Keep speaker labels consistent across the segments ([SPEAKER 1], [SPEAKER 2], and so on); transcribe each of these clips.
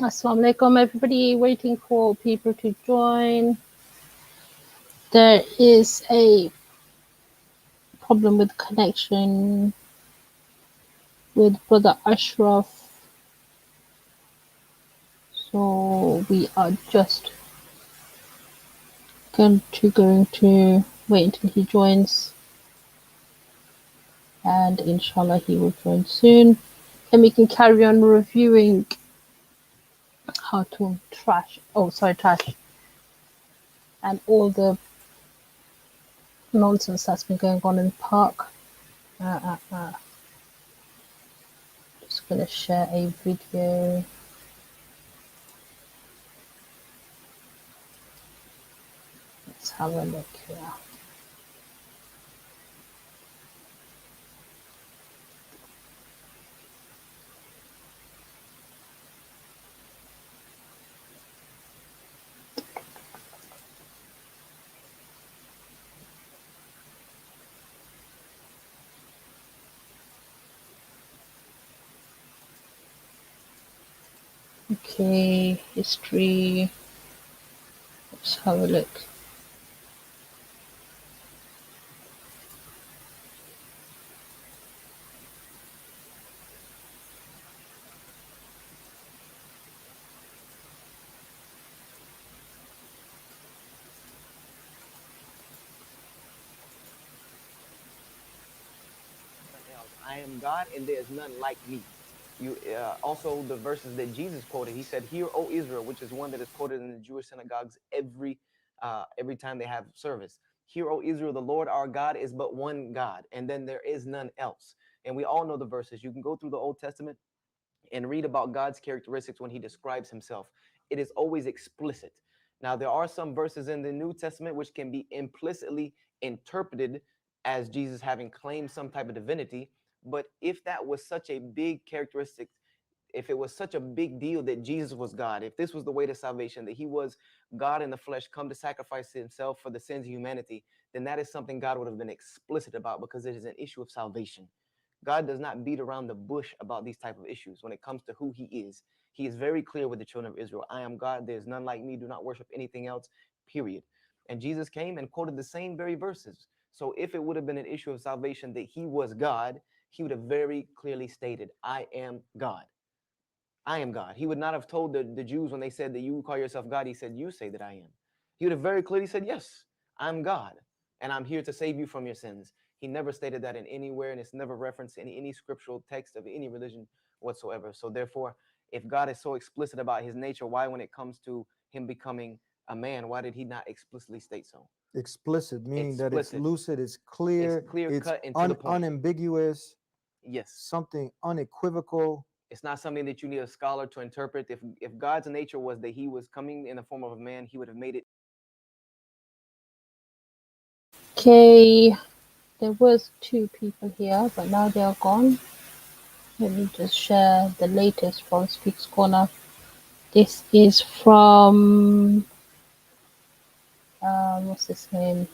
[SPEAKER 1] Assalamu alaikum, everybody. Waiting for people to join. There is a problem with connection with Brother Ashraf, so we are just going to wait until he joins, and inshallah he will join soon. And we can carry on reviewing how to trash and all the nonsense that's been going on in the park. Just gonna share a video. Let's have a look here. Okay, history. Let's have a look.
[SPEAKER 2] Else. I am God, and there is none like me. You also the verses that Jesus quoted. He said, "Hear, O Israel," which is one that is quoted in the Jewish synagogues every time they have service. "Hear, O Israel, the Lord our God is but one God, and then there is none else." And we all know the verses. You can go through the Old Testament and read about God's characteristics when he describes himself. It is always explicit. Now, there are some verses in the New Testament which can be implicitly interpreted as Jesus having claimed some type of divinity. But if that was such a big characteristic, if it was such a big deal that Jesus was God, if this was the way to salvation, that he was God in the flesh, come to sacrifice himself for the sins of humanity, then that is something God would have been explicit about, because it is an issue of salvation. God does not beat around the bush about these type of issues when it comes to who he is. He is very clear with the children of Israel. I am God. There is none like me. Do not worship anything else, period. And Jesus came and quoted the same very verses. So if it would have been an issue of salvation that he was God, he would have very clearly stated, I am God. I am God. He would not have told the Jews when they said that you call yourself God, he said, you say that I am. He would have very clearly said, yes, I'm God, and I'm here to save you from your sins. He never stated that in anywhere, and it's never referenced in any scriptural text of any religion whatsoever. So therefore, if God is so explicit about his nature, why, when it comes to him becoming a man, why did he not explicitly state so?
[SPEAKER 3] Explicit, meaning that it's
[SPEAKER 2] Explicit.
[SPEAKER 3] lucid, it's
[SPEAKER 2] It's
[SPEAKER 3] clear,
[SPEAKER 2] clear
[SPEAKER 3] it's
[SPEAKER 2] cut and to the point.
[SPEAKER 3] unambiguous,
[SPEAKER 2] Yes.
[SPEAKER 3] something unequivocal.
[SPEAKER 2] It's not something that you need a scholar to interpret. If God's nature was that he was coming in the form of a man, he would have made it.
[SPEAKER 1] Okay, there was two people here, but now they are gone. Let me just share the latest from Speaks Corner. This is from what's his name?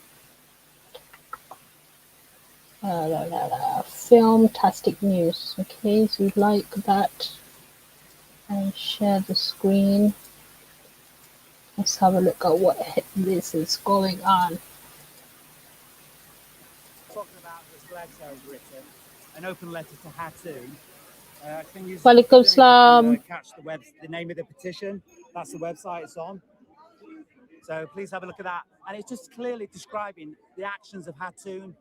[SPEAKER 1] Filmtastic News. Okay, so you'd like that and share the screen. Let's have a look at what this is going on.
[SPEAKER 4] Talking about this letter I've written, an open letter to Hatun. Can you?
[SPEAKER 1] Walaikum
[SPEAKER 4] I don't know if you
[SPEAKER 1] salam.
[SPEAKER 4] can catch the name of the petition. That's the website it's on. So please have a look at that. And it's just clearly describing the actions of Hatun.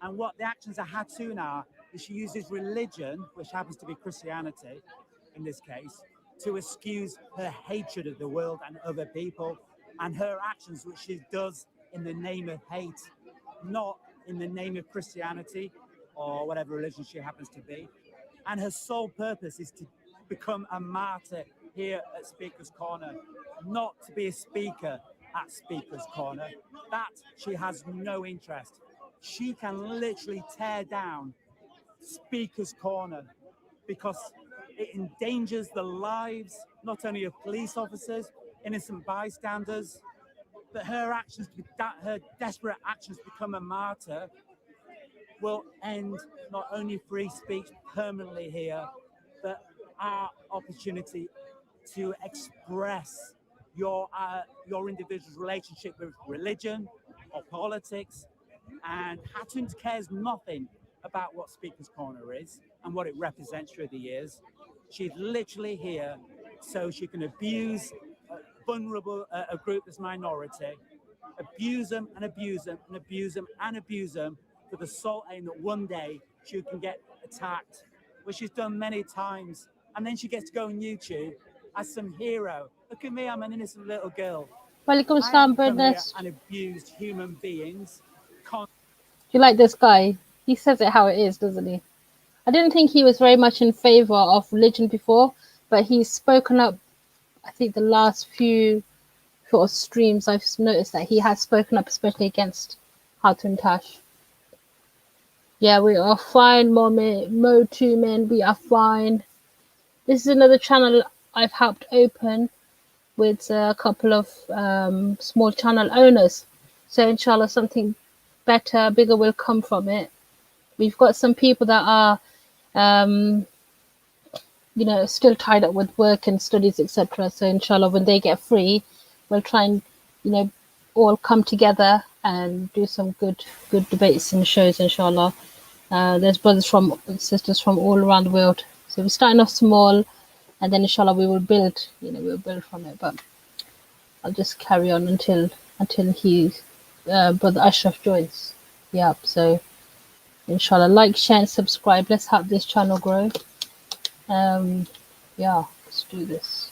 [SPEAKER 4] And what the actions of Hatun are is she uses religion, which happens to be Christianity in this case, to excuse her hatred of the world and other people, and her actions, which she does in the name of hate, not in the name of Christianity or whatever religion she happens to be. And her sole purpose is to become a martyr here at Speaker's Corner, not to be a speaker at Speaker's Corner. That she has no interest. She can literally tear down Speaker's Corner because it endangers the lives not only of police officers, innocent bystanders, but her actions, her desperate actions to become a martyr will end not only free speech permanently here, but our opportunity to express your individual's relationship with religion or politics. And Hatun cares nothing about what Speaker's Corner is and what it represents through the years. She's literally here so she can abuse a group that's minority, abuse them and abuse them and abuse them and abuse them for the sole aim that one day she can get attacked, which she's done many times. And then she gets to go on YouTube as some hero. Look at me, I'm an innocent little girl.
[SPEAKER 1] Walaikum
[SPEAKER 4] I
[SPEAKER 1] Assalam,
[SPEAKER 4] haven't come here
[SPEAKER 1] brothers.
[SPEAKER 4] and abused human beings.
[SPEAKER 1] You like this guy? He says it how it is, doesn't he? I didn't think he was very much in favor of religion before, but he's spoken up. I think the last few sort of streams I've noticed that he has spoken up, especially against Hatun Tash. Yeah, we are fine, Mo2 men, we are fine. This is another channel I've helped open with a couple of small channel owners. So inshallah something better, bigger will come from it. We've got some people that are still tied up with work and studies, etc. So inshallah when they get free, we'll try and all come together and do some good debates and shows, inshallah. There's brothers from sisters from all around the world. So we're starting off small, and then inshallah we will build. We'll build from it. But I'll just carry on until Brother Ashraf joins. Yeah. So inshallah, like, share, and subscribe. Let's help this channel grow. Yeah, let's do this.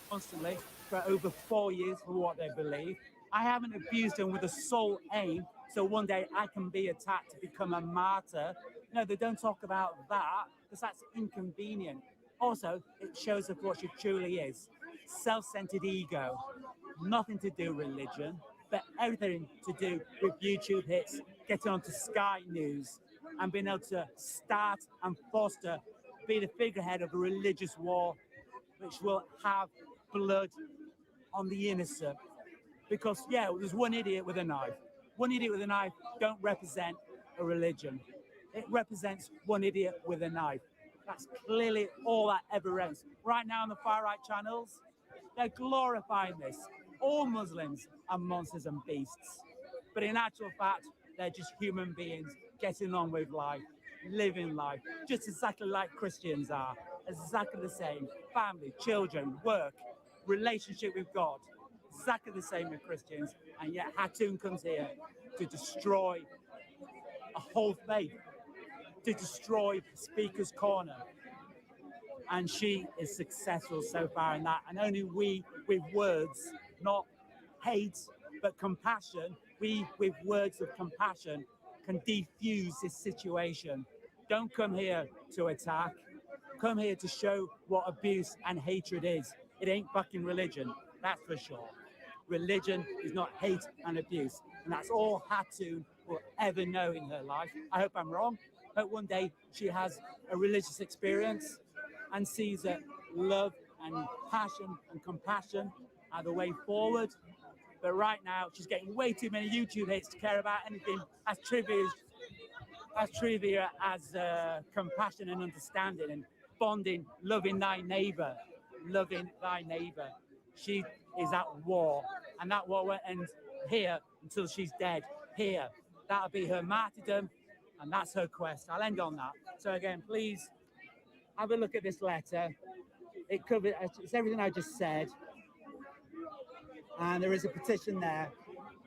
[SPEAKER 4] Constantly for over 4 years for what they believe. I haven't abused them with the sole aim so one day I can be attacked to become a martyr. No, they don't talk about that because that's inconvenient. Also, it shows us what she truly is. Self-centered ego, nothing to do with religion, but everything to do with YouTube hits, getting onto Sky News and being able to start and foster, be the figurehead of a religious war which will have blood on the innocent. Because, yeah, there's one idiot with a knife. One idiot with a knife don't represent a religion. It represents one idiot with a knife. That's clearly all that ever represents. Right now on the far-right channels, they're glorifying this. All Muslims are monsters and beasts. But in actual fact, they're just human beings getting on with life, living life, just exactly like Christians are. Exactly the same. Family, children, work, relationship with God. Exactly the same with Christians. And yet Hatun comes here to destroy a whole faith, to destroy Speaker's Corner. And she is successful so far in that. And only we, with words, not hate, but compassion, we, with words of compassion, can defuse this situation. Don't come here to attack. Come here to show what abuse and hatred is. It ain't fucking religion, that's for sure. Religion is not hate and abuse. And that's all Hatun will ever know in her life. I hope I'm wrong. But one day she has a religious experience and sees that love and passion and compassion are the way forward. But right now, she's getting way too many YouTube hits to care about anything as trivial as compassion and understanding and bonding, loving thy neighbor, loving thy neighbor. She is at war, and that war won't end here until she's dead. Here, that'll be her martyrdom, and that's her quest. I'll end on that. So again, please have a look at this letter. It covers, it's everything I just said, and there is a petition there.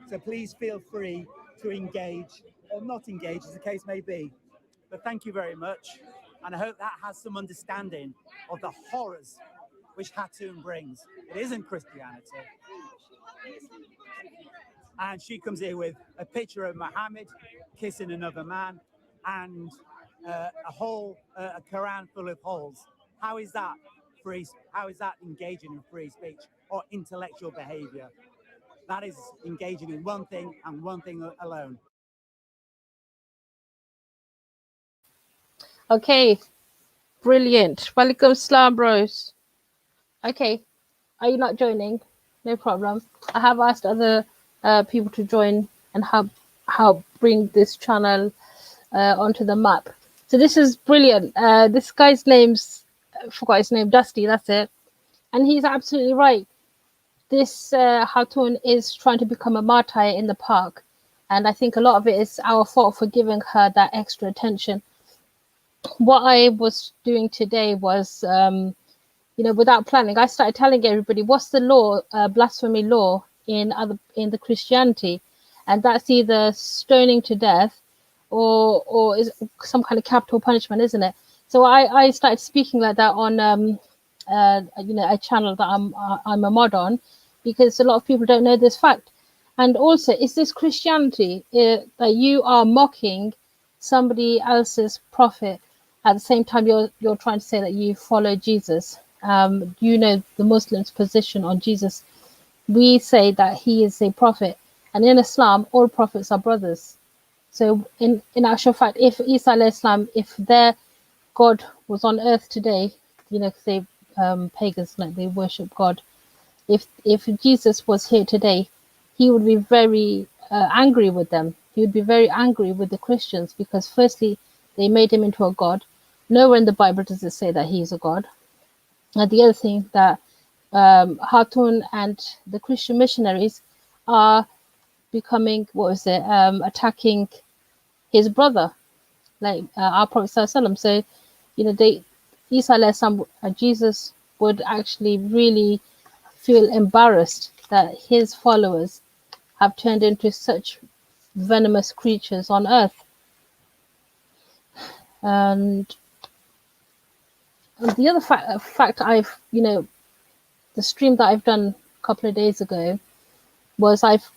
[SPEAKER 4] So please feel free to engage or not engage, as the case may be. But thank you very much, and I hope that has some understanding of the horrors which Hatun brings. It isn't Christianity. And she comes here with a picture of Muhammad kissing another man and a Quran full of holes. How is that free? How is that engaging in free speech or intellectual behavior? That is engaging in one thing and one thing alone.
[SPEAKER 1] Okay, brilliant. Walaikum Assalam, bros. Okay, are you not joining? No problem. I have asked other people to join and help bring this channel onto the map. So this is brilliant. This guy's name's, I forgot his name, Dusty, that's it. And he's absolutely right. This Khatun is trying to become a martyr in the park. And I think a lot of it is our fault for giving her that extra attention. What I was doing today was, without planning, I started telling everybody what's the law, blasphemy law in the Christianity, and that's either stoning to death, or is some kind of capital punishment, isn't it? So I started speaking like that on a channel that I'm a mod on, because a lot of people don't know this fact. And also, is this Christianity that you are mocking somebody else's prophet at the same time you're trying to say that you follow Jesus? The Muslims' position on Jesus. We say that he is a prophet, and in Islam, all prophets are brothers. So, in actual fact, if Isa alayhi salam, if their God was on earth today, because they pagans, like, they worship God. If Jesus was here today, he would be very angry with them. He would be very angry with the Christians, because firstly, they made him into a god. Nowhere in the Bible does it say that he's a god. And the other thing that Khatun and the Christian missionaries are becoming, attacking his brother, like our Prophet Sallallahu. So, Isa alayhi salam, Jesus would actually really feel embarrassed that his followers have turned into such venomous creatures on earth. And the other fact I've, the stream that I've done a couple of days ago was I've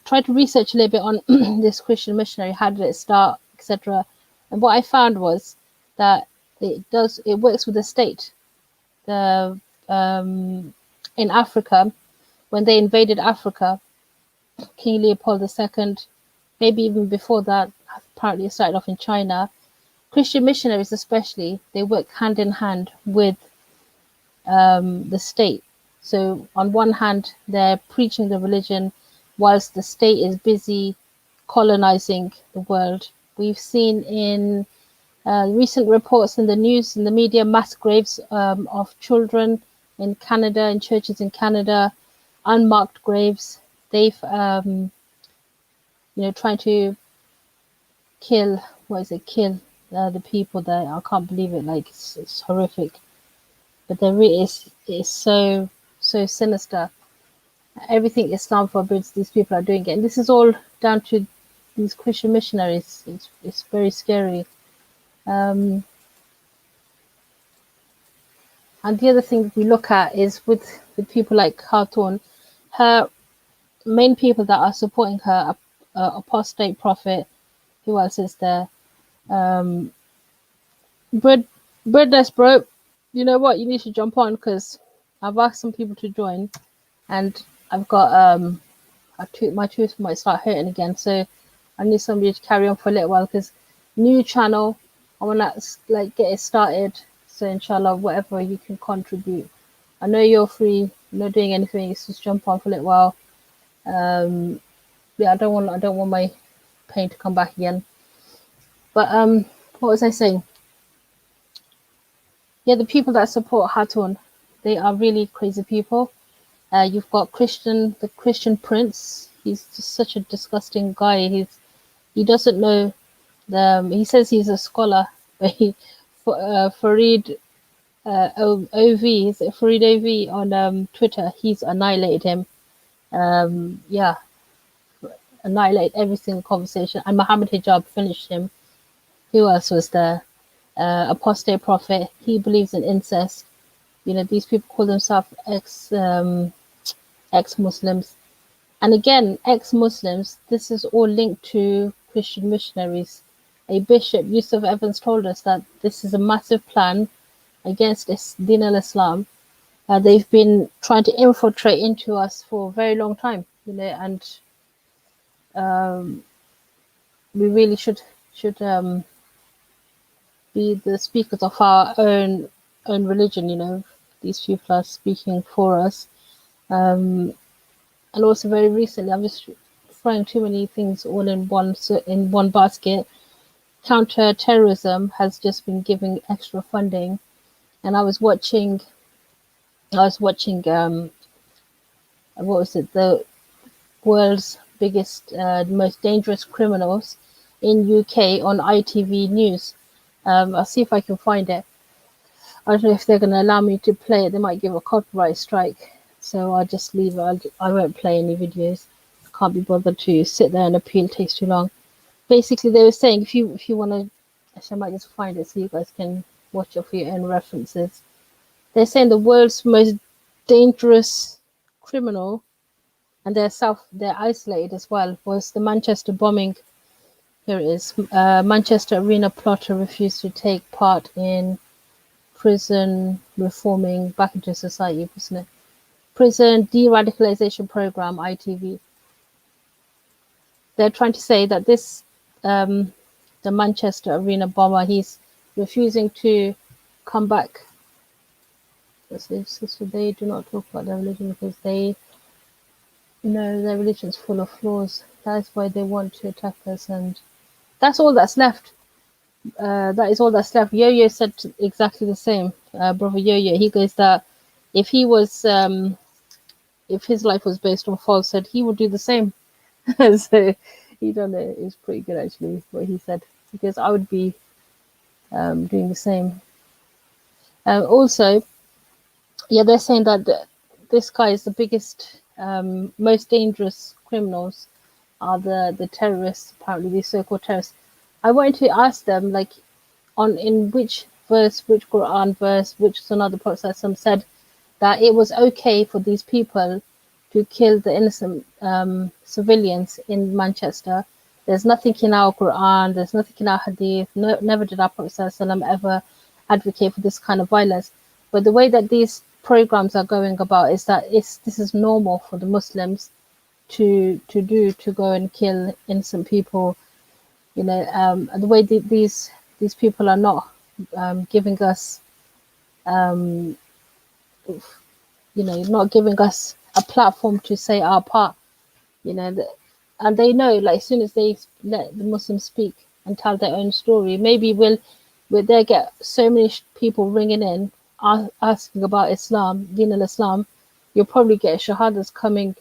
[SPEAKER 1] tried to research a little bit on this Christian missionary, how did it start, etc. And what I found was that it works with the state. In Africa, when they invaded Africa, King Leopold II, maybe even before that, apparently it started off in China. Christian missionaries, especially, they work hand in hand with the state. So on one hand, they're preaching the religion, whilst the state is busy colonizing the world. We've seen in recent reports in the news, in the media, mass graves of children in Canada, in churches in Canada, unmarked graves. They've, trying to kill the people there. I can't believe it. Like, it's horrific. But there really is so sinister. Everything Islam forbids, these people are doing it. And this is all down to these Christian missionaries. It's very scary. And the other thing we look at is with people like Khatun, her main people that are supporting her, apostate prophet, who else is there? Breadless bro, you know what? You need to jump on, because I've asked some people to join, and I've got my tooth might start hurting again, so I need somebody to carry on for a little while, because new channel, I want to get it started. So inshallah, whatever you can contribute. I know you're free, not doing anything, it's just jump on for a little while. I don't want my pain to come back again. But what was I saying? Yeah, the people that support Khatun, they are really crazy people. You've got the Christian Prince. He's just such a disgusting guy. He doesn't know he says he's a scholar, but Farid OV, is it Farid OV on Twitter? He's annihilated him. Annihilate every single conversation. And Muhammad Hijab finished him. Who else was there? Apostate prophet. He believes in incest. These people call themselves ex-Muslims. And again, ex-Muslims, this is all linked to Christian missionaries. A bishop, Yusuf Evans, told us that this is a massive plan against Din al-Islam. They've been trying to infiltrate into us for a very long time, and we really should be the speakers of our own religion. These people are speaking for us. And also, very recently, I'm just throwing too many things all in one basket. Counter-terrorism has just been giving extra funding, and I was watching I was watching what was it, the world's biggest, most dangerous criminals in UK on ITV News. I'll see if I can find it. I don't know if they're going to allow me to play it. They might give a copyright strike, so I'll just leave it. I won't play any videos. I can't be bothered to sit there and appeal. It takes too long. Basically, they were saying if you want to, actually, I might just find it so you guys can watch it for your own references. They're saying the world's most dangerous criminal, and they're isolated as well, was the Manchester bombing. Here it is. Manchester Arena plotter refused to take part in prison reforming back into society, wasn't it? Prison de-radicalization program, ITV. They're trying to say that this, the Manchester Arena bomber, he's refusing to come back. So they do not talk about their religion because they know their religion's full of flaws. That's why they want to attack us, and that's all that's left. That is all that's left. Yo-Yo said exactly the same. Brother Yo-Yo, he goes that if he was, if his life was based on falsehood, he would do the same. So he done it. It's pretty good actually what he said, because I would be doing the same. Also, yeah, they're saying that this guy is the biggest, most dangerous criminals are the terrorists. Apparently, these so-called terrorists. I wanted to ask them, like, in which verse, which Quran verse, which Sunnah the Prophet said that it was okay for these people to kill the innocent civilians in Manchester. There's nothing in our Quran, there's nothing in our Hadith. No, never did our Prophet ever advocate for this kind of violence. But the way that these programs are going about is that this is normal for the Muslims to go and kill innocent people. You know, the way these people are not giving us, you know, not giving us a platform to say our part. You know, and they know, like, as soon as they let the Muslims speak and tell their own story, maybe will they get so many people ringing in asking about Islam, Deen al-Islam, you'll probably get shahadas coming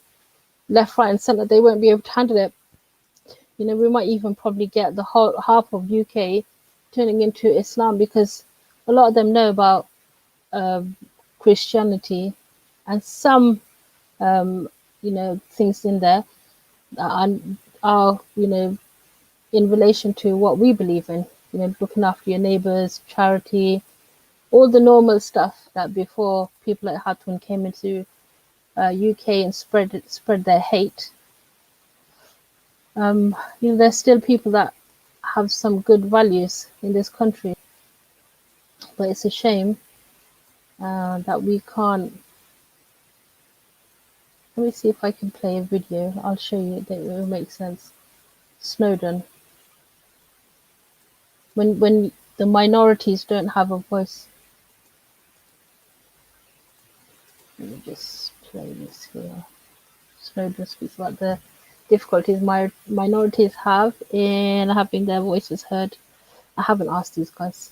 [SPEAKER 1] left, right, and centre. They won't be able to handle it. You know, we might even probably get the whole half of UK turning into Islam, because a lot of them know about Christianity and some, you know, things in there that are, you know, in relation to what we believe in. You know, looking after your neighbours, charity, all the normal stuff that before people like Hatun came into UK and spread their hate. You know, there's still people that have some good values in this country, but it's a shame that we can't. Let me see if I can play a video. I'll show you that it will make sense. Snowden. When the minorities don't have a voice. Let me just play this here. Snowden speaks about the difficulties minorities have in having their voices heard. I haven't asked these guys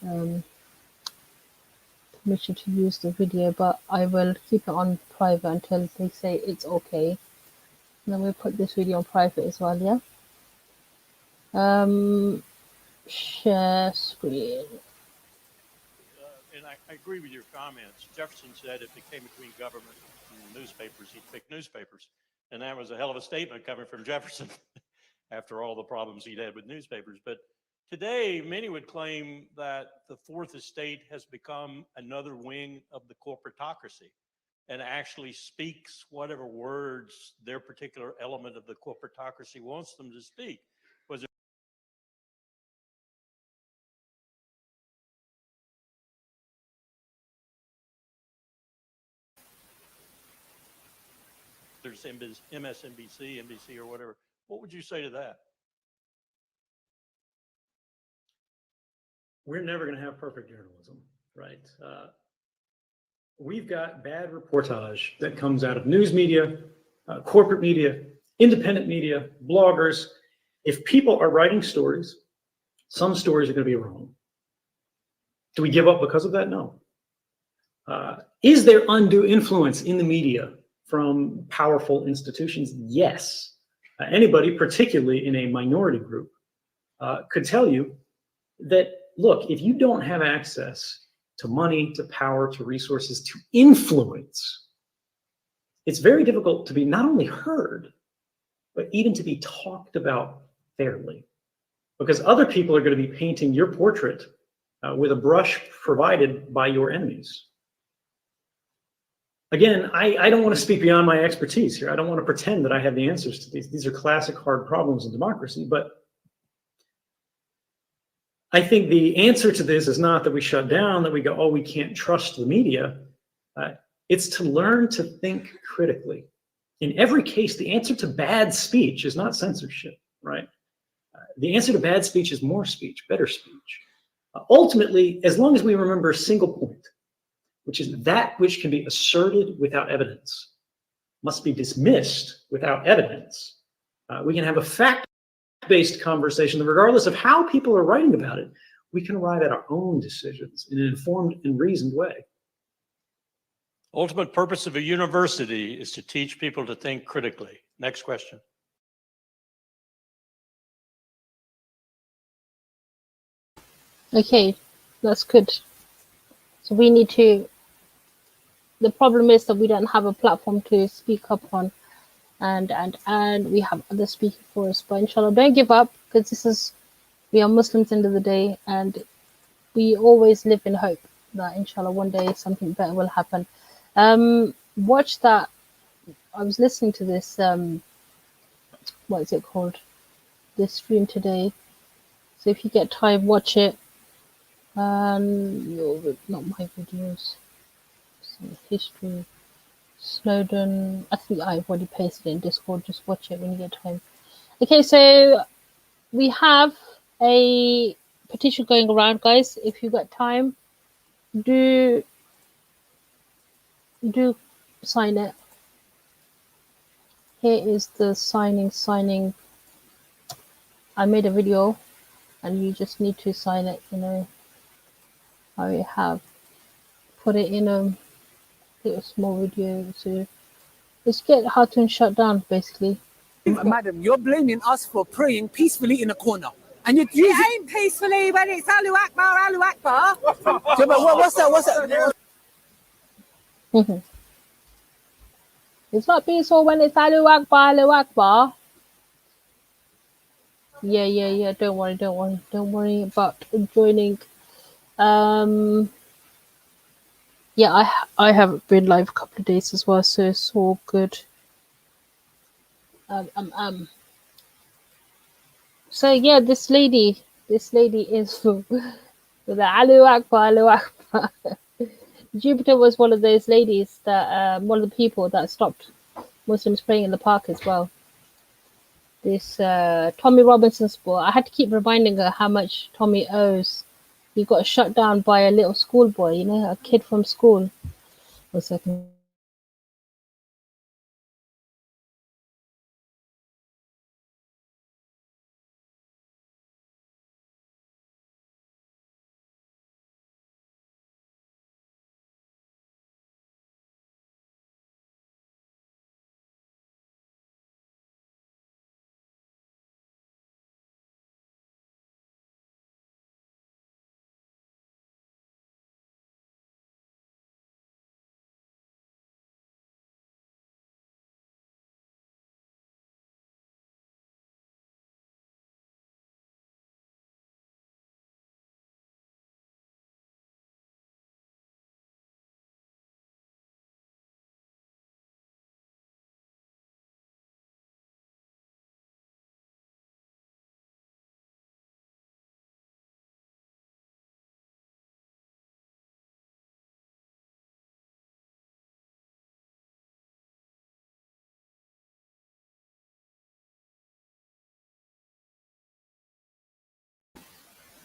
[SPEAKER 1] permission to use the video, but I will keep it on private until they say it's okay. And then we'll put this video on private as well, yeah? Share screen.
[SPEAKER 5] And I agree with your comments. Jefferson said if it came between government and newspapers, he'd pick newspapers. And that was a hell of a statement coming from Jefferson after all the problems he'd had with newspapers. But today, many would claim that the fourth estate has become another wing of the corporatocracy and actually speaks whatever words their particular element of the corporatocracy wants them to speak. There's MSNBC, NBC, or whatever. What would you say to that?
[SPEAKER 6] We're never going to have perfect journalism, right? We've got bad reportage that comes out of news media, corporate media, independent media, bloggers. If people are writing stories, some stories are going to be wrong. Do we give up because of that? No. Is there undue influence in the media from powerful institutions? Yes. Anybody, particularly in a minority group, could tell you that, look, if you don't have access to money, to power, to resources, to influence, it's very difficult to be not only heard, but even to be talked about fairly. Because other people are going to be painting your portrait with a brush provided by your enemies. Again, I don't want to speak beyond my expertise here. I don't want to pretend that I have the answers to these. These are classic hard problems in democracy, but I think the answer to this is not that we shut down, that we go, oh, we can't trust the media. It's to learn to think critically. In every case, the answer to bad speech is not censorship, right? The answer to bad speech is more speech, better speech. Ultimately, as long as we remember a single point, which is that which can be asserted without evidence, must be dismissed without evidence, we can have a fact-based conversation that regardless of how people are writing about it, we can arrive at our own decisions in an informed and reasoned way.
[SPEAKER 5] Ultimate purpose of a university is to teach people to think critically. Next question.
[SPEAKER 1] Okay, that's good. So we need to, the problem is that we don't have a platform to speak up on, and we have others speaking for us. But inshallah, don't give up, because we are Muslims at the end of the day, and we always live in hope that inshallah one day something better will happen. Watch that. I was listening to this, what is it called? This stream today. So if you get time, watch it. Not my videos. Some history. Snowden. I think I've already pasted it in Discord. Just watch it when you get time. Okay, so we have a petition going around, guys. If you got time, do sign it. Here is the signing. I made a video, and you just need to sign it. You know, I have put it in a little small video. So let's get Hatun shut down, basically.
[SPEAKER 7] Madam, you're blaming us for praying peacefully in a corner. And you're using... It ain't peacefully when it's Allahu Akbar, Allahu Akbar. Yeah, but what's that?
[SPEAKER 1] It's not peaceful when it's Allahu Akbar, Allahu Akbar. Yeah. Don't worry about joining. Yeah, I haven't been live a couple of days as well, so it's all good. So yeah, this lady is with the Allahu Akbar, Allahu Akbar. Jupiter was one of those ladies that one of the people that stopped Muslims praying in the park as well. This Tommy Robinson sport. I had to keep reminding her how much Tommy owes. He got shut down by a little schoolboy, you know, a kid from school. 1 second.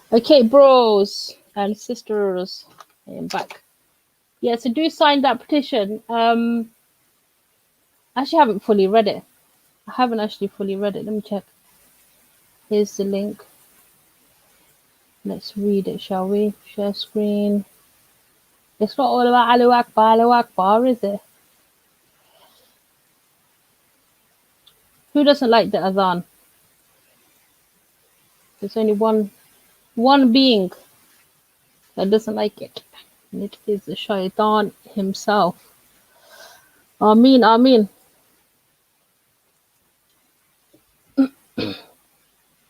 [SPEAKER 1] Okay, bros and sisters, I am back. Yeah, so do sign that petition. I actually haven't fully read it. Let me check. Here's the link. Let's read it, shall we? Share screen. It's not all about Allahu Akbar, is it? Who doesn't like the adhan? There's only one being that doesn't like it. And it is the shaitan himself. Ameen, Ameen.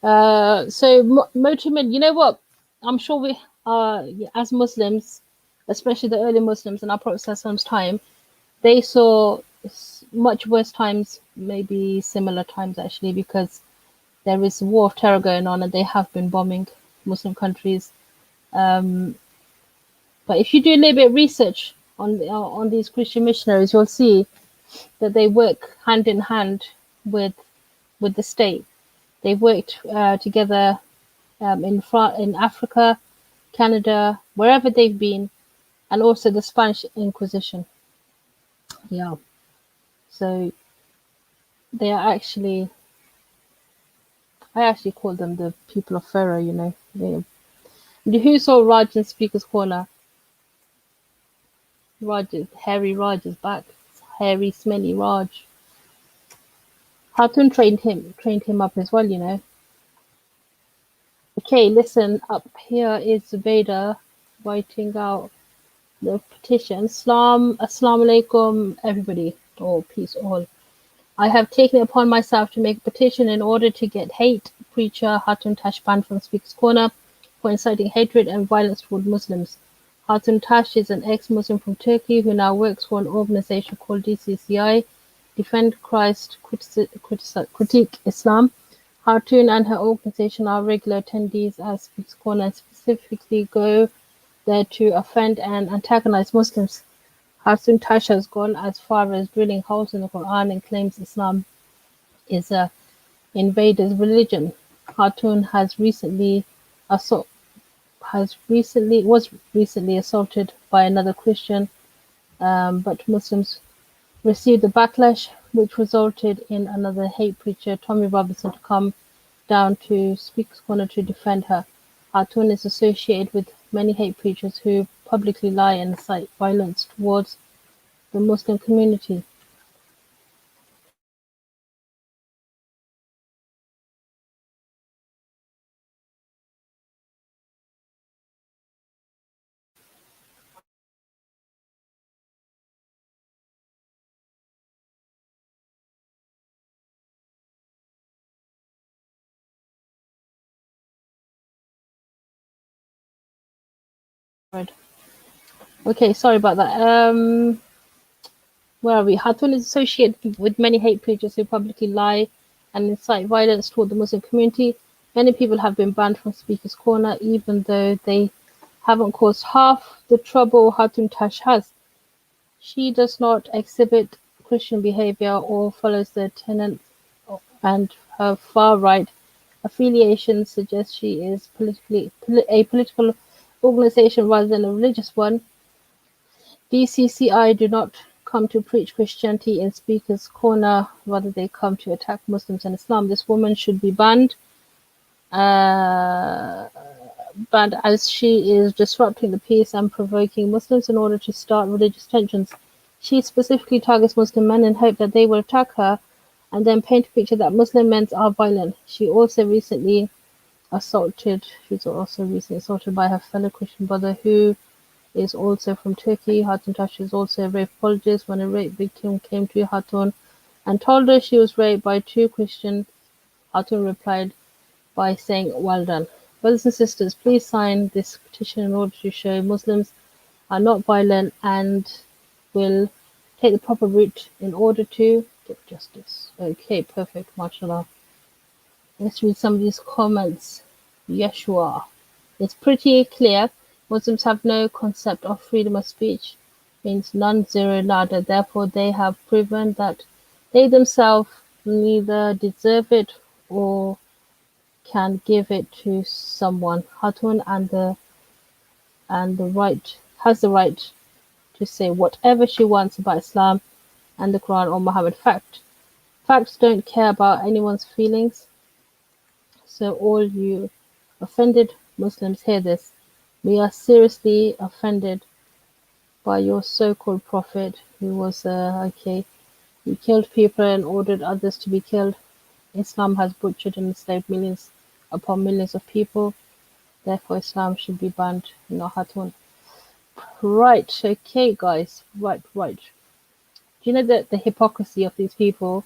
[SPEAKER 1] So Motimin, you know what? I'm sure we, as Muslims, especially the early Muslims in our Prophet Prophet's time, they saw much worse times, maybe similar times actually, because there is war of terror going on and they have been bombing Muslim countries. But if you do a little bit of research on these Christian missionaries, you'll see that they work hand in hand with the state. They've worked together in Africa, Canada, wherever they've been, and also the Spanish Inquisition. Yeah. So they are actually, I actually call them the people of Pharaoh, you know. Who saw Raj in Speaker's Corner? Hairy Raj is back. Hairy, smelly Raj. Hatun trained him up as well, you know. Okay, listen, up here is Zubaydah writing out the petition. Assalamu alaikum, everybody, or peace all. I have taken it upon myself to make a petition in order to get hate preacher Hatun Tash banned from Speaker's Corner for inciting hatred and violence toward Muslims. Hatun Tash is an ex-Muslim from Turkey who now works for an organization called DCCI, Defend Christ, Critique Islam. Hatun and her organization are regular attendees at Speaker's Corner and specifically go there to offend and antagonize Muslims. Hatun Tash has gone as far as drilling holes in the Quran and claims Islam is a invader's religion. Hatun was recently assaulted by another Christian, but Muslims received the backlash, which resulted in another hate preacher, Tommy Robinson, to come down to Speaker's Corner to defend her. Hatun is associated with many hate preachers who publicly lie and incite violence towards the Muslim community. Right. Okay, sorry about that. Where are we? Hatun is associated with many hate preachers who publicly lie and incite violence toward the Muslim community. Many people have been banned from Speaker's Corner, even though they haven't caused half the trouble Hatun Tash has. She does not exhibit Christian behavior or follows the tenets, and her far-right affiliation suggests she is a political organization rather than a religious one. DCCI do not come to preach Christianity in Speaker's Corner, rather they come to attack Muslims and Islam. This woman should be banned as she is disrupting the peace and provoking Muslims in order to start religious tensions. She specifically targets Muslim men in hope that they will attack her and then paint a picture that Muslim men are violent. She was also recently assaulted by her fellow Christian brother who is also from Turkey. Hatun Tash is also a rape apologist. When a rape victim came to Hatun and told her she was raped by two Christians, Hatun replied by saying, "Well done." Brothers and sisters, please sign this petition in order to show Muslims are not violent and will take the proper route in order to get justice. Okay, perfect, mashallah. Let's read some of these comments. Yeshua. It's pretty clear Muslims have no concept of freedom of speech, means none, zero, nada. Therefore, they have proven that they themselves neither deserve it or can give it to someone. Hatun has the right to say whatever she wants about Islam and the Quran or Muhammad. Facts don't care about anyone's feelings. So all you offended Muslims, hear this. We are seriously offended by your so-called prophet who was okay. He killed people and ordered others to be killed. Islam has butchered and enslaved millions upon millions of people. Therefore, Islam should be banned. No hatun. Right. Okay, guys. Right. Do you know the hypocrisy of these people?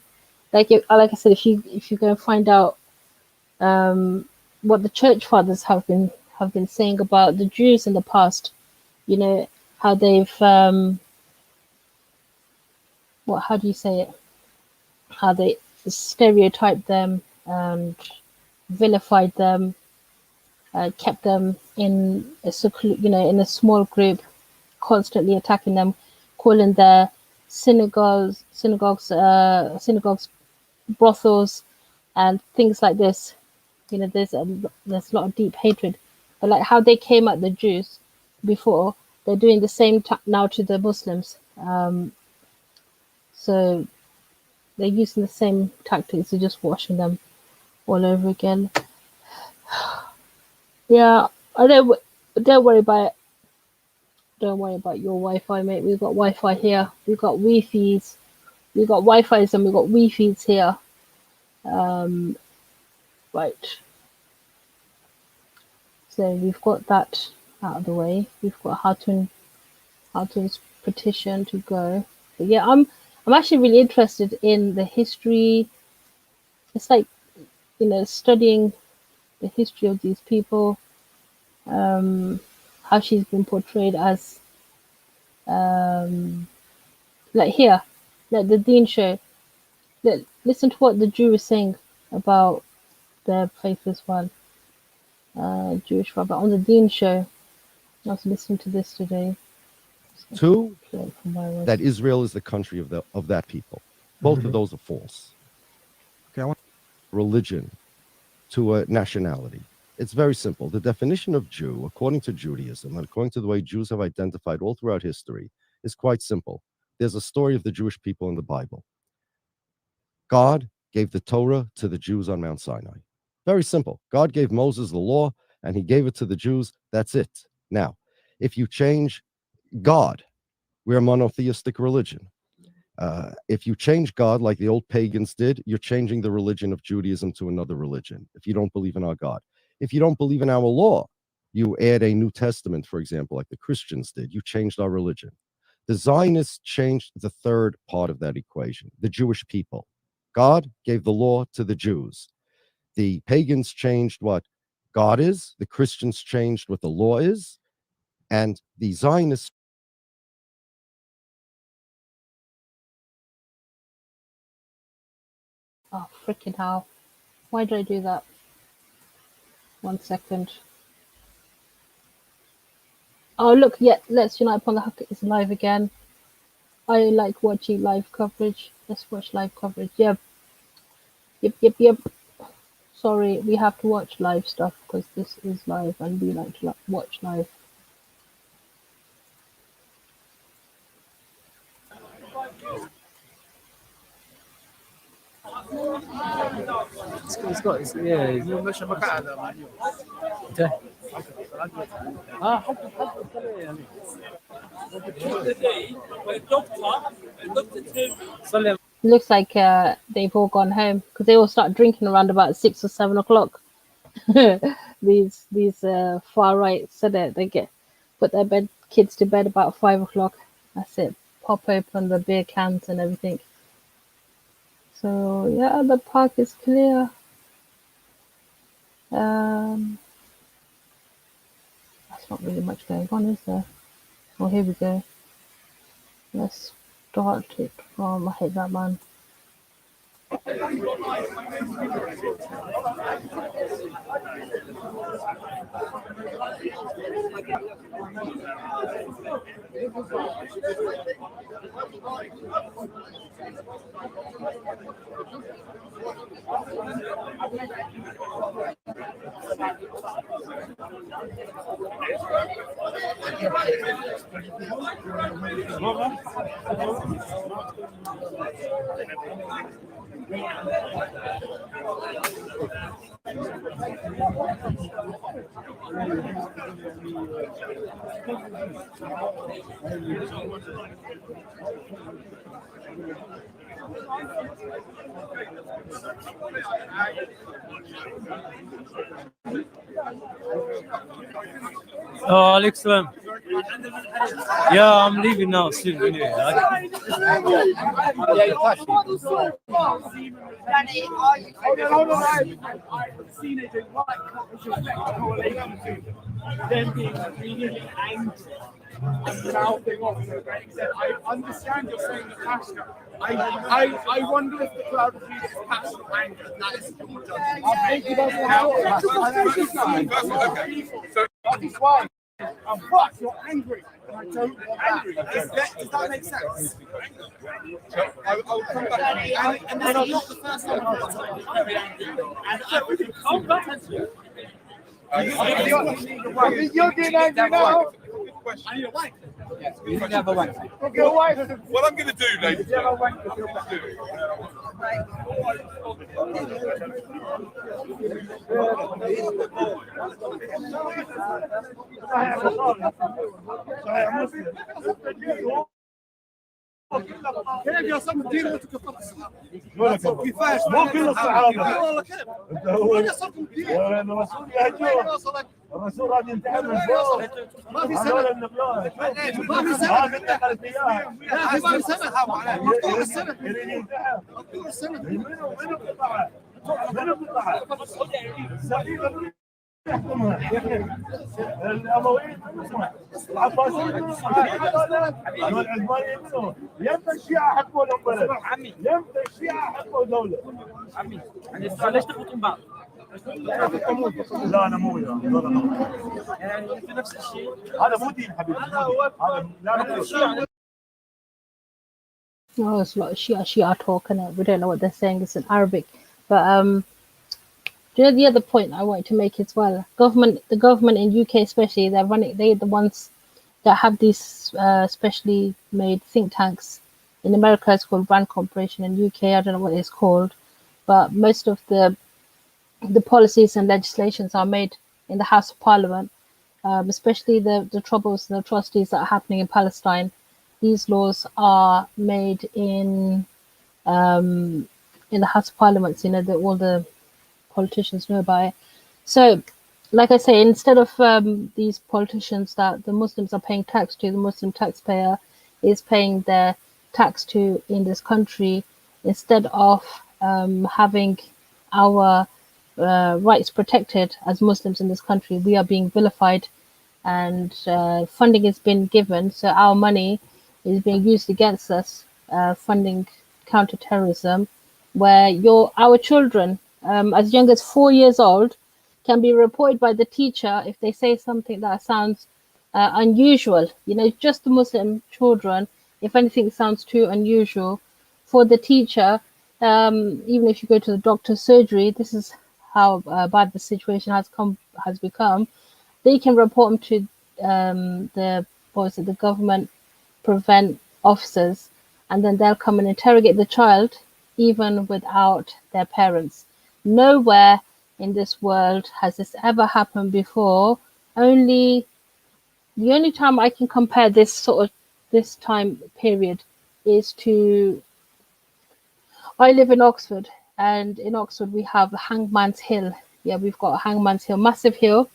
[SPEAKER 1] Like I said, if you go and find out what the church fathers have been saying about the Jews in the past, you know how they've how do you say it? How they stereotyped them and vilified them, kept them in a in a small group, constantly attacking them, calling their synagogues brothels and things like this. You know, there's a lot of deep hatred, but like how they came at the Jews before, they're doing the same now to the Muslims. So they're using the same tactics, they're just washing them all over again. Yeah, don't worry about it. Don't worry about your Wi-Fi, mate. We've got Wi-Fi here. We've got Wi-Fi's. We've got Wi-Fi's and we've got Wi-Fi's here. Right. So we've got that out of the way. We've got Hatun's petition to go. But yeah, I'm actually really interested in the history. It's like, you know, studying the history of these people, how she's been portrayed as, like here, like the Dean show. Listen to what the Jew is saying about their faithless one, Jewish rabbi on the Dean show. I was listening to this today.
[SPEAKER 8] Two, that Israel is the country of that people. Both of those are false.
[SPEAKER 3] Okay, I want
[SPEAKER 8] religion to a nationality. It's very simple. The definition of Jew, according to Judaism, and according to the way Jews have identified all throughout history, is quite simple. There's a story of the Jewish people in the Bible. God gave the Torah to the Jews on Mount Sinai. Very simple. God gave Moses the law, and he gave it to the Jews. That's it. Now, if you change God, we're a monotheistic religion. If you change God like the old pagans did, you're changing the religion of Judaism to another religion, if you don't believe in our God. If you don't believe in our law, you add a New Testament, for example, like the Christians did, you changed our religion. The Zionists changed the third part of that equation, the Jewish people. God gave the law to the Jews. The pagans changed what God is, the Christians changed what the law is, and the Zionists
[SPEAKER 1] Oh, freaking hell. Why did I do that? 1 second. Oh, look, yeah, Let's Unite Upon the Haqq is live again. I like watching live coverage. Let's watch live coverage. Yep. Sorry, we have to watch live stuff because this is live and we like to watch live. Looks like they've all gone home because they all start drinking around about 6 or 7 o'clock. these far right, so that they get put their kids to bed about 5 o'clock. That's it. Pop open the beer cans and everything. So yeah, the park is clear. That's not really much going on, is there? Oh, here we go. Let's start it from, I hate that man.
[SPEAKER 9] Oh, Alex, yeah, I'm leaving now soon. Anyway,
[SPEAKER 4] Them being really angry and mouthing off to a great extent. I understand you're saying the passion. I wonder if the crowd of leaders passion anger, and that is your judgment. That is why I'm fucked, you're angry. And I don't want that. Does that make sense? I'll come back. And this is not the first time I've been very angry. And I would come back. You're getting angry now. I need a wank. Yes, you can have a wank. Okay, what I'm going to do, ladies. You have a wank. كيف يا صاحبي ديروا تكفوا كيفاش مو كل الصحابه والله كيف وين صرتم كثير الرسول يهجون الرسول راضي ينتحر من فوق ما في سبب ما في سبب لا ما في سبب مقطوع السبب يريد ينتحر مقطوع السبب منو قطعه منو قطعه الامويين العباسيين العثمانيين يمتى الشيعه حكموا لهم بلد يمتى الشيعه حكموا دوله عمي ليش تخلطون بعض؟ لا انا مو يعني انت نفس الشيء هذا مو دين حبيبي هذا لا
[SPEAKER 1] Oh, it's a lot of Shia talk, and we don't know what they're saying. It's in Arabic, but you know, the other point I wanted to make as well, the government in UK especially, they're the ones that have these specially made think tanks. In America it's called Rand Corporation, in UK I don't know what it's called, but most of the policies and legislations are made in the House of Parliament, especially the troubles and atrocities that are happening in Palestine. These laws are made in the House of Parliament, you know, all the politicians know about it. So, like I say, instead of these politicians that the Muslims are paying tax to, the Muslim taxpayer is paying their tax to in this country, instead of having our rights protected as Muslims in this country, we are being vilified, and funding has been given, so our money is being used against us, funding counter-terrorism, where our children as young as 4 years old can be reported by the teacher if they say something that sounds unusual. You know, just the Muslim children, if anything sounds too unusual for the teacher, even if you go to the doctor's surgery, this is how bad the situation has become. They can report them to the government prevent officers, and then they'll come and interrogate the child even without their parents. Nowhere in this world has this ever happened before. The only time I can compare this time period is to, I live in Oxford, and in Oxford we have Hangman's Hill. Yeah, we've got Hangman's Hill, massive hill,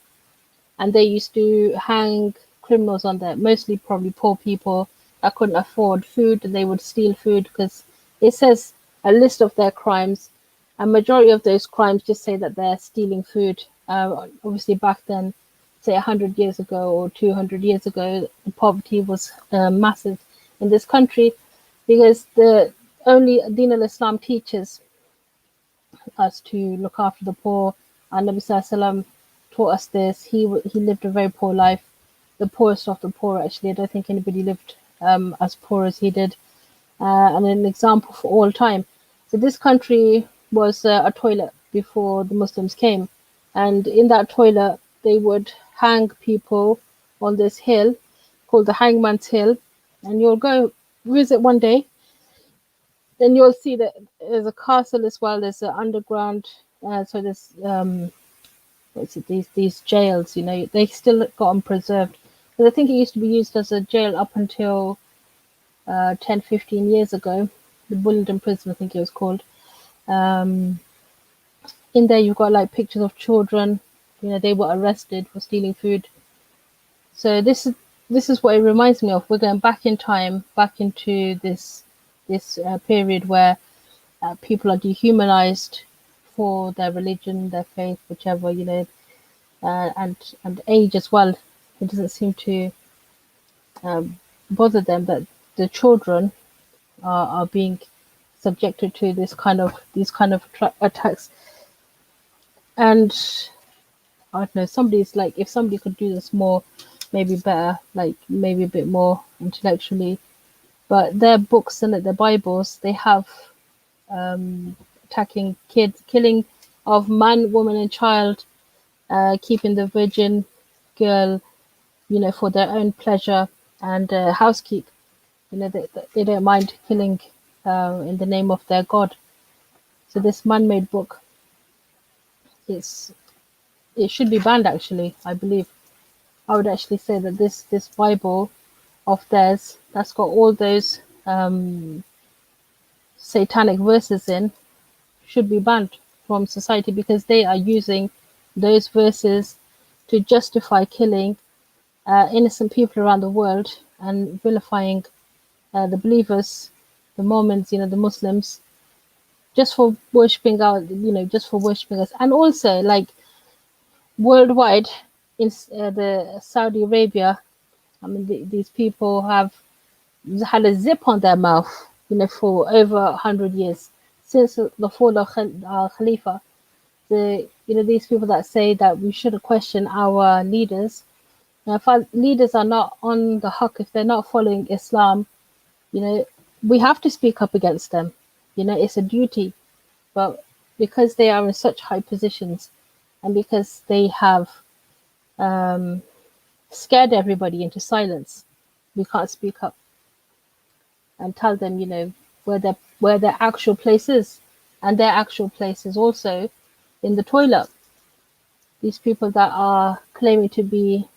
[SPEAKER 1] and they used to hang criminals on there, mostly probably poor people that couldn't afford food, and they would steal food because it says a list of their crimes. A majority of those crimes just say that they're stealing food. Obviously, back then, say 100 years ago or 200 years ago, the poverty was massive in this country, because the only Deen al-Islam teaches us to look after the poor. And Nabi Sallallahu Alaihi Wasallam taught us this. He lived a very poor life, the poorest of the poor. Actually, I don't think anybody lived as poor as he did, and an example for all time. So this country was a toilet before the Muslims came, and in that toilet they would hang people on this hill called the Hangman's Hill, and you'll go visit one day, then you'll see that there's a castle as well. There's an underground, so there's what's it, these jails, you know, they still got them preserved. Because I think it used to be used as a jail up until 10, 15 years ago. The Bullingdon Prison, I think it was called. In there, you've got like pictures of children. You know, they were arrested for stealing food. So this is what it reminds me of. We're going back in time, back into this period where people are dehumanized for their religion, their faith, whichever, you know, and age as well. It doesn't seem to bother them that the children are being subjected to these kind of attacks. And I don't know, somebody's like, if somebody could do this more, maybe better, like maybe a bit more intellectually. But their books and their Bibles, they have attacking kids, killing of man, woman, and child, keeping the virgin girl, you know, for their own pleasure, and housekeep. You know, they don't mind killing in the name of their God. So this man-made book, it should be banned. Actually, I believe I would actually say that this Bible of theirs that's got all those satanic verses in should be banned from society, because they are using those verses to justify killing innocent people around the world and vilifying the believers, the Mormons, you know, the Muslims, just for worshipping out, you know, just for worshipping us. And also, like, worldwide, in the Saudi Arabia, I mean, these people have had a zip on their mouth, you know, for over 100 years since the fall of Khalifa. These people that say that we should question our leaders. Now, if our leaders are not on the haqq, if they're not following Islam, you know, we have to speak up against them. You know, it's a duty. But because they are in such high positions, and because they have scared everybody into silence, we can't speak up and tell them, you know, where their actual place is. And their actual place is also in the toilet. These people that are claiming to be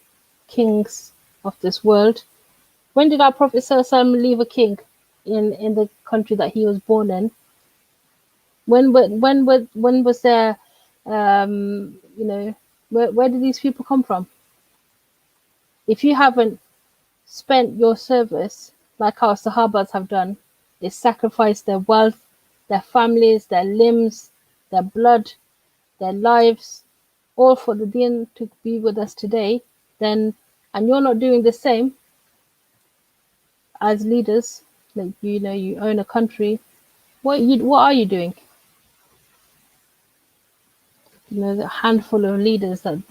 [SPEAKER 1] kings of this world. When did our Prophet ﷺ leave a king in the country that he was born in? When was there, you know, where did these people come from? If you haven't spent your service like our Sahabas have done, they sacrificed their wealth, their families, their limbs, their blood, their lives, all for the deen to be with us today, then, and you're not doing the same as leaders, like, you know, you own a country, what are you doing? You know, the handful of leaders that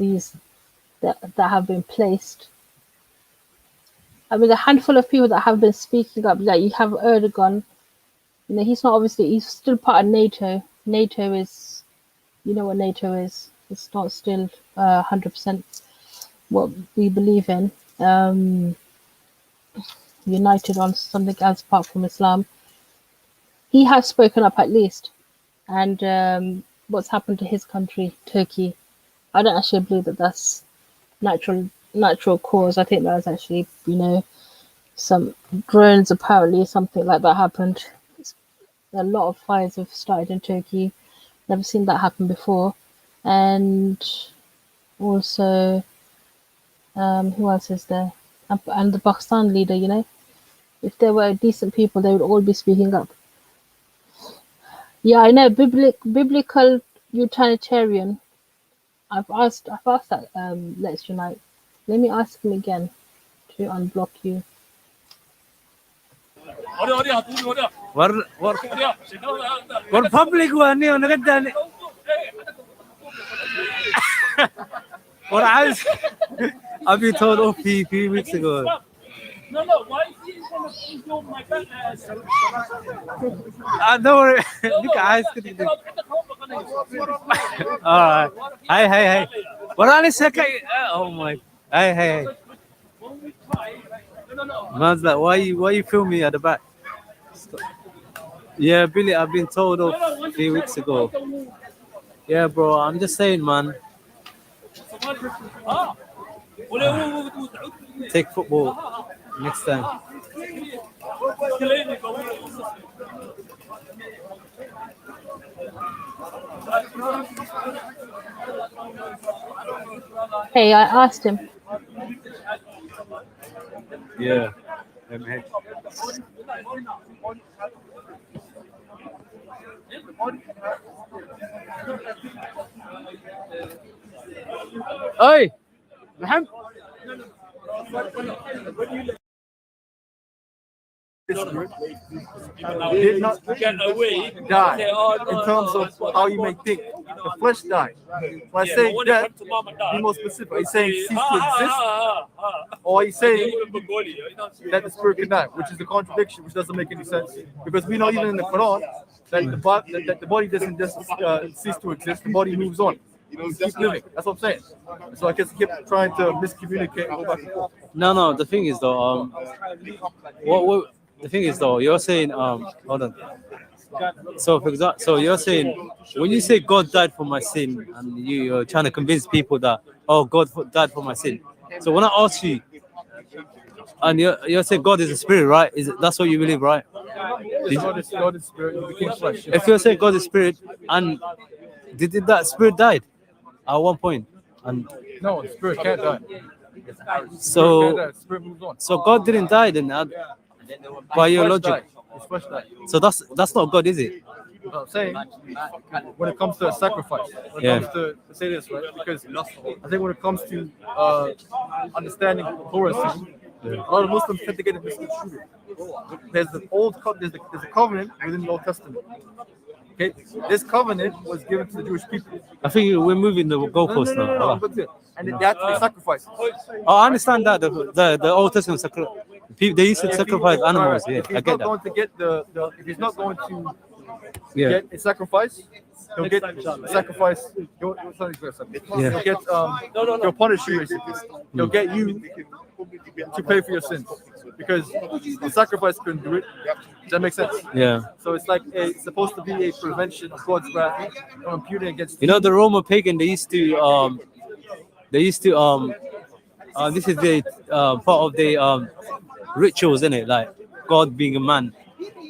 [SPEAKER 1] have been placed. I mean, the handful of people that have been speaking up, like you have Erdogan, you know, he's still part of NATO. NATO is, you know what NATO is. It's not still 100% what we believe in. United on something else apart from Islam. He has spoken up at least. And what's happened to his country, Turkey, I don't actually believe that that's natural cause. I think that was actually, you know, some drones, apparently something like that happened. A lot of fires have started in Turkey. Never seen that happen before. And also, who else is there? And the Pakistan leader, you know, if they were decent people, they would all be speaking up. Yeah, I know. Biblical utilitarian. I've asked that. Let's Unite. Let me ask him again to unblock you.
[SPEAKER 9] War public one ni naga dani. Or I've been told off a few weeks ago. No, why is he going to my back? Don't worry. Look, eyes. Alright. Hey. What are you? Oh my. Hey. Man's like, why you film me at the back? Stop. Yeah, Billy, I've been told off a few weeks ago. Yeah, bro, I'm just saying, man. Take football next time.
[SPEAKER 1] Hey, I asked him.
[SPEAKER 9] Yeah. Hey, Mohammed.
[SPEAKER 10] Did not die in terms of how you may think. The flesh died. When I say death, be more specific. Are you saying cease to exist? Or are you saying that the spirit can die? Which is the contradiction, which doesn't make any sense. Because we know even in the Quran that the body doesn't just cease to exist, the body moves on. Keep living. That's what I'm saying. So I guess keep trying to miscommunicate and go back and forth.
[SPEAKER 9] No. The thing is though, what the thing is though, you're saying hold on. So for example, so you're saying when you say God died for my sin, and you're trying to convince people that God died for my sin. So when I ask you, and you're saying God is a spirit, right? That's what you believe, right?
[SPEAKER 10] God is spirit. He became flesh.
[SPEAKER 9] If you're saying God is spirit, and did that spirit died at one point? And
[SPEAKER 10] no, the spirit can't die. Spirit moves on.
[SPEAKER 9] So God didn't die then, by your logic.
[SPEAKER 10] His flesh died.
[SPEAKER 9] So that's not God, is it?
[SPEAKER 10] I'm saying when it comes to a sacrifice, when it comes to say this, right? Because I think when it comes to understanding Torah, a lot of Muslims tend to get it misconstrued. There's a covenant within the Old Testament. Okay, this covenant was given to the Jewish people.
[SPEAKER 9] I think we're moving the goalpost now.
[SPEAKER 10] No, and they had to make sacrifices.
[SPEAKER 9] Oh, I understand that the Old Testament they used to sacrifice animals. Yeah, I get that.
[SPEAKER 10] If he's not going to get a sacrifice, he'll get a sacrifice. He'll punish you basically. He'll get you to pay for your sins because the sacrifice couldn't do it. Does that make sense?
[SPEAKER 9] Yeah.
[SPEAKER 10] So it's like it's supposed to be a prevention of God's wrath from imputing against.
[SPEAKER 9] You know, the Roman pagan, they used to this is the part of the rituals, isn't it? Like God being a man.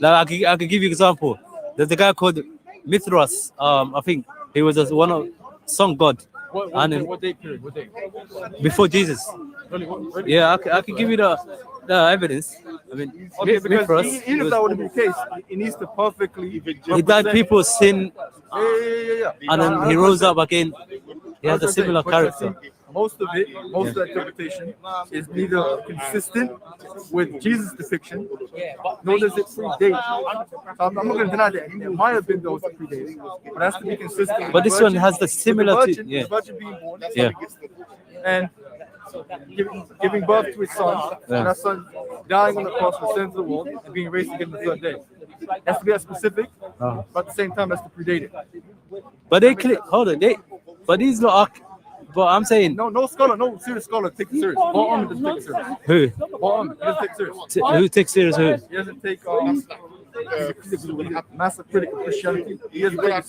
[SPEAKER 9] Like I could give you an example. There's a guy called Mithras. I think he was one of sun god.
[SPEAKER 10] What day period? What day?
[SPEAKER 9] Before Jesus.
[SPEAKER 10] Really?
[SPEAKER 9] Yeah, I can give you the evidence. I mean,
[SPEAKER 10] okay, because even if that would be the case, it needs to perfectly.
[SPEAKER 9] He died people's sin.
[SPEAKER 10] Yeah.
[SPEAKER 9] And then he rose up again. He has a similar character.
[SPEAKER 10] Most of the interpretation is neither consistent with Jesus' depiction, nor does it predate. I'm not going to deny that it might have been those that predated, but it has to be consistent.
[SPEAKER 9] But this one has the similar.
[SPEAKER 10] The virgin being born, and giving birth to his son, and that son dying on the cross for the sins of the world and being raised again the third day. It has to be as specific, but at the same time, it has to predate it.
[SPEAKER 9] But but these lot are. But I'm saying
[SPEAKER 10] no serious scholar takes it serious. Ba'am doesn't take it serious.
[SPEAKER 9] Who?
[SPEAKER 10] Ba'am doesn't take it serious.
[SPEAKER 9] Who takes serious who?
[SPEAKER 10] He doesn't take he's a massive critic of Christianity. He doesn't take it